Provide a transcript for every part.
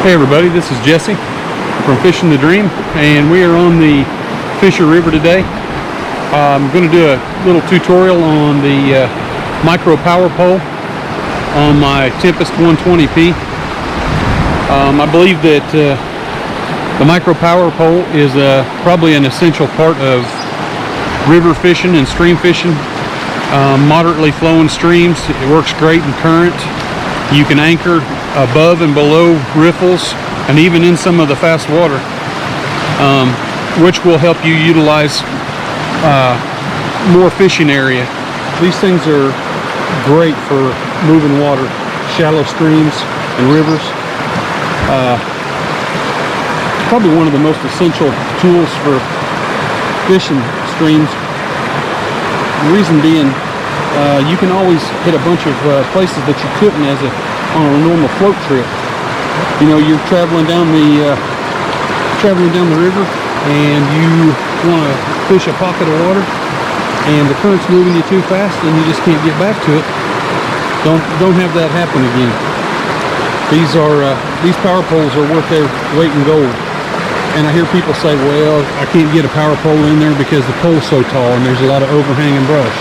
Hey everybody, this is Jesse from Fishing the Dream, and we are on the Fisher River today. I'm going to do a little tutorial on the micro power pole on my Tempest 120P. I believe that the micro power pole is probably an essential part of river fishing and stream fishing. Moderately flowing streams, it works great in current. You can anchor above and below riffles and even in some of the fast water, which will help you utilize more fishing area. These things are great for moving water, shallow streams and rivers. Probably one of the most essential tools for fishing streams. The reason being, you can always hit a bunch of places that you couldn't on a normal float trip. You know, you're traveling down the river and you want to fish a pocket of water and the current's moving you too fast and you just can't get back to it. Don't have that happen again. These power poles are worth their weight in gold. And I hear people say, well, I can't get a power pole in there because the pole's so tall and there's a lot of overhanging brush.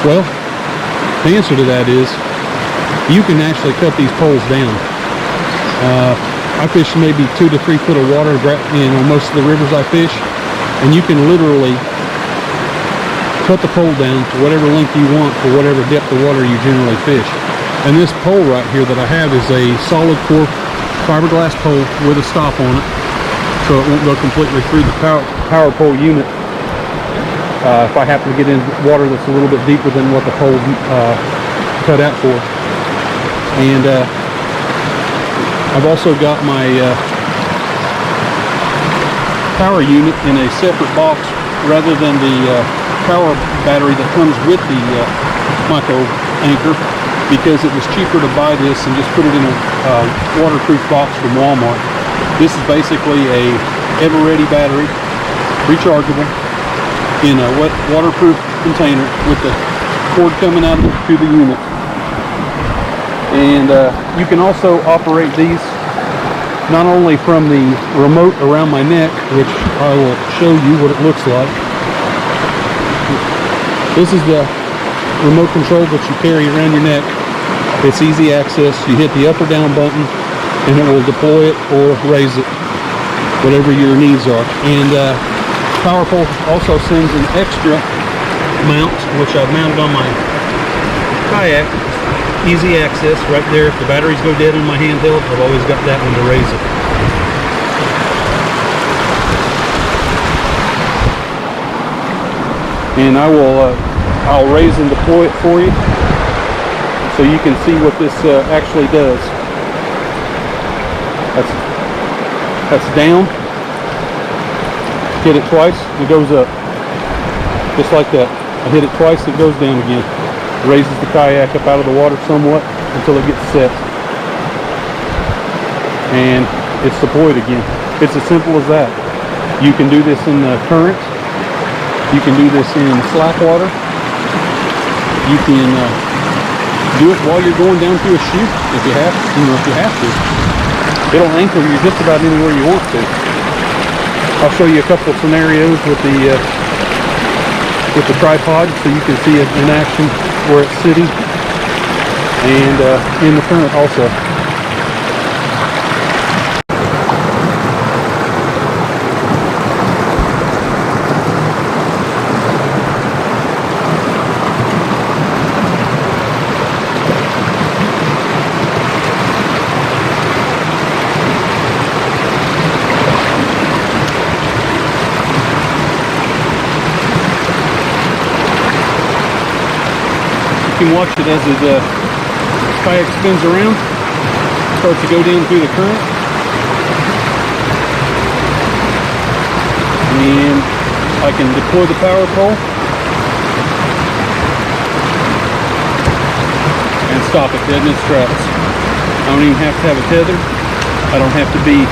Well, the answer to that is you can actually cut these poles down. I fish maybe 2 to 3 foot of water in most of the rivers I fish, and you can literally cut the pole down to whatever length you want for whatever depth of water you generally fish. And this pole right here that I have is a solid core fiberglass pole with a stop on it, so it won't go completely through the power pole unit. If I happen to get in water that's a little bit deeper than what the pole cut out for. And I've also got my power unit in a separate box rather than the power battery that comes with the micro anchor, because it was cheaper to buy this and just put it in a waterproof box from Walmart. This is basically a ever-ready battery, rechargeable, in a waterproof container with the cord coming out to the unit. And you can also operate these not only from the remote around my neck, which I will show you what it looks like. This is the remote control that you carry around your neck. It's easy access. You hit the up or down button and it will deploy it or raise it, whatever your needs are. And power pole also sends an extra mount, which I've mounted on my kayak. Easy access right there. If the batteries go dead on my handheld, I've always got that one to raise it. And I'll raise and deploy it for you so you can see what this actually does. That's down. Hit it twice, it goes up. Just like that. I hit it twice, it goes down again. Raises the kayak up out of the water somewhat until it gets set. And it's deployed again. It's as simple as that. You can do this in the current. You can do this in slack water. You can do it while you're going down through a chute if you have to. It'll anchor you just about anywhere you want to. I'll show you a couple of scenarios with the tripod so you can see it in action where it's sitting and in the current also. You can watch it as the kayak spins around, starts to go down through the current, and I can deploy the power pole and stop it dead in its tracks. I don't even have to have a tether. I don't have to be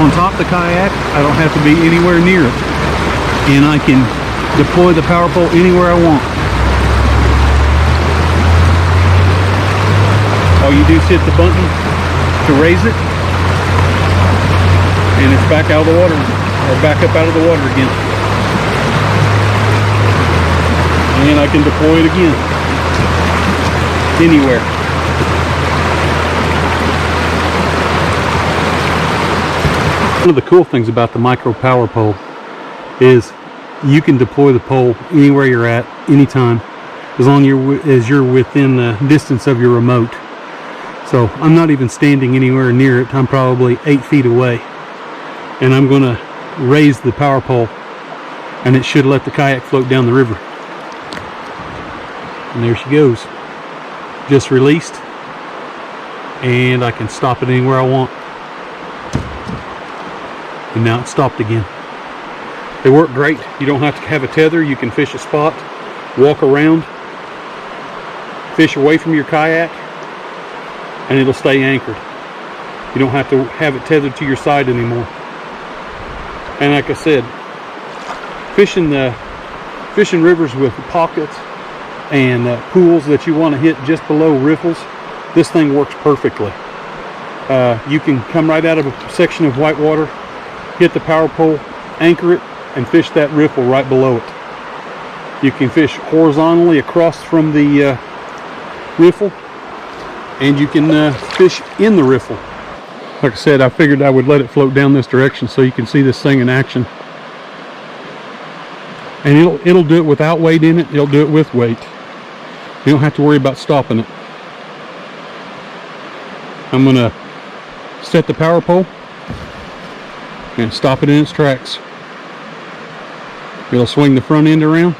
on top of the kayak. I don't have to be anywhere near it, and I can deploy the power pole anywhere I want. All you do is hit the button to raise it, and it's back out of the water, or back up out of the water again. And I can deploy it again, anywhere. One of the cool things about the micro power pole is you can deploy the pole anywhere you're at, anytime, as long as you're within the distance of your remote. So I'm not even standing anywhere near it. I'm probably 8 feet away, and I'm going to raise the power pole, and it should let the kayak float down the river. And there she goes, just released, and I can stop it anywhere I want. And now it's stopped again. They work great. You don't have to have a tether. You can fish a spot, walk around, fish away from your kayak, and it'll stay anchored. You don't have to have it tethered to your side anymore. And like I said, fishing rivers with pockets and pools that you want to hit just below riffles, this thing works perfectly. You can come right out of a section of white water, hit the power pole, anchor it, and fish that riffle right below it. You can fish horizontally across from the riffle, and you can fish in the riffle. Like I said, I figured I would let it float down this direction so you can see this thing in action. And it'll do it without weight in it. It'll do it with weight. You don't have to worry about stopping it. I'm gonna set the power pole and stop it in its tracks. It'll swing the front end around,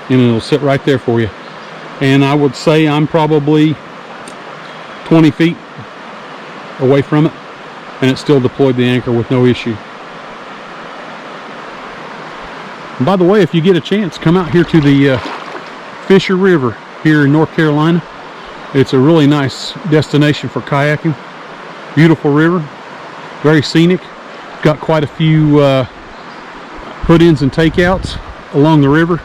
and it'll sit right there for you. And I would say I'm probably 20 feet away from it, and it still deployed the anchor with no issue. And by the way, if you get a chance, come out here to the Fisher River here in North Carolina. It's a really nice destination for kayaking. Beautiful river, very scenic. Got quite a few put-ins and takeouts along the river.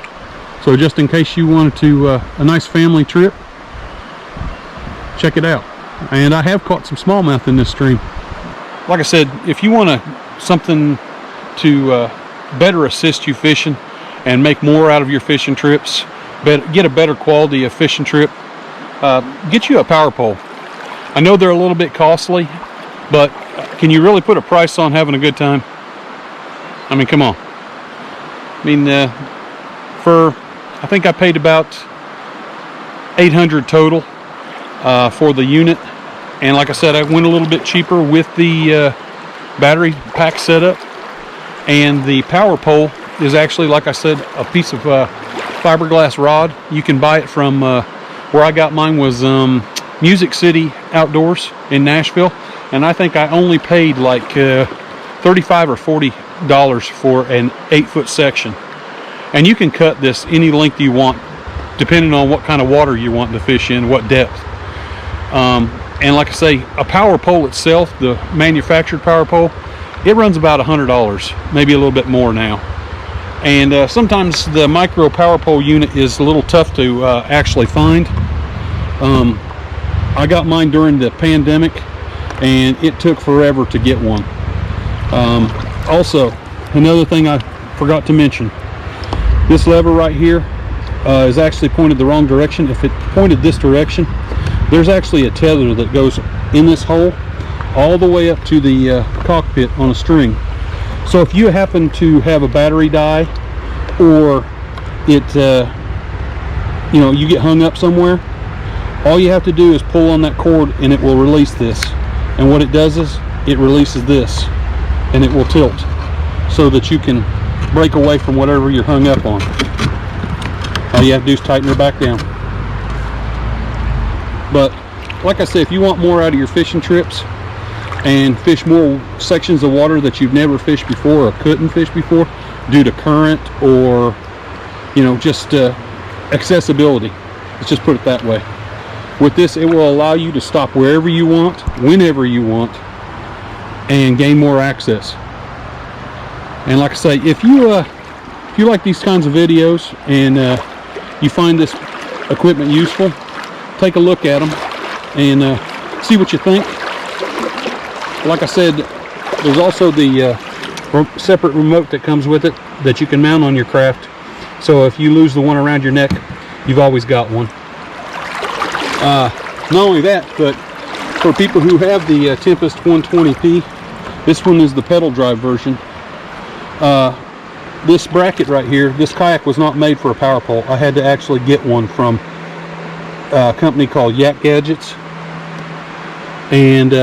So just in case you wanted to a nice family trip, check it out. And I have caught some smallmouth in this stream. Like I said, if you want something to better assist you fishing and make more out of your fishing trips, get a better quality of fishing trip, get you a power pole. I know they're a little bit costly, but can you really put a price on having a good time? I mean, come on. I mean, I think I paid about $800 total for the unit, and like I said, I went a little bit cheaper with the battery pack setup. And the power pole is actually, like I said, a piece of fiberglass rod. You can buy it from where I got mine was Music City Outdoors in Nashville, and I think I only paid like $35 or $40 for an 8-foot section. And you can cut this any length you want, depending on what kind of water you want to fish in, what depth. And like I say, a power pole itself, the manufactured power pole, it runs about $100, maybe a little bit more now. And sometimes the micro power pole unit is a little tough to actually find. I got mine during the pandemic, and it took forever to get one. Also, another thing I forgot to mention, this lever right here is actually pointed the wrong direction. If it pointed this direction, there's actually a tether that goes in this hole all the way up to the cockpit on a string. So if you happen to have a battery die, or it you get hung up somewhere, all you have to do is pull on that cord and it will release this. And what it does is it releases this, and it will tilt so that you can break away from whatever you're hung up on. All you have to do is tighten her back down. But like I said, if you want more out of your fishing trips and fish more sections of water that you've never fished before or couldn't fish before due to current or just accessibility, let's just put it that way, with this it will allow you to stop wherever you want, whenever you want, and gain more access. And like I say, if you like these kinds of videos and you find this equipment useful, take a look at them and see what you think. Like I said, There's also the separate remote that comes with it that you can mount on your craft. So if you lose the one around your neck, you've always got one. Not only that, but for people who have the Tempest 120p, this one is the pedal drive version. This bracket right here, this kayak was not made for a power pole. I had to actually get one from a company called Yak Gadgets, and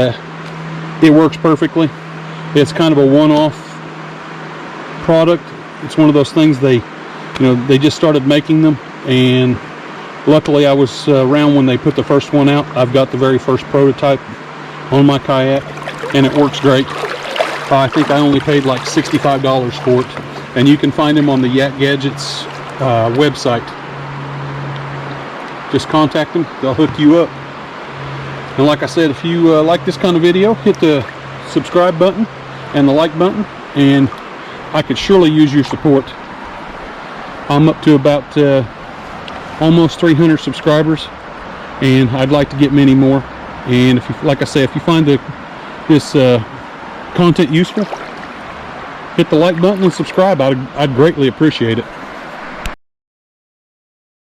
it works perfectly. It's kind of a one-off product. It's one of those things they just started making them, and luckily I was around when they put the first one out. I've got the very first prototype on my kayak, and it works great. I think I only paid like $65 for it, and you can find them on the Yak Gadgets website. Just contact them, they'll hook you up. And like I said, if you like this kind of video, hit the subscribe button and the like button, and I could surely use your support. I'm up to about almost 300 subscribers, and I'd like to get many more. And if you, like I say, if you find this content useful, hit the like button and subscribe. I'd greatly appreciate it.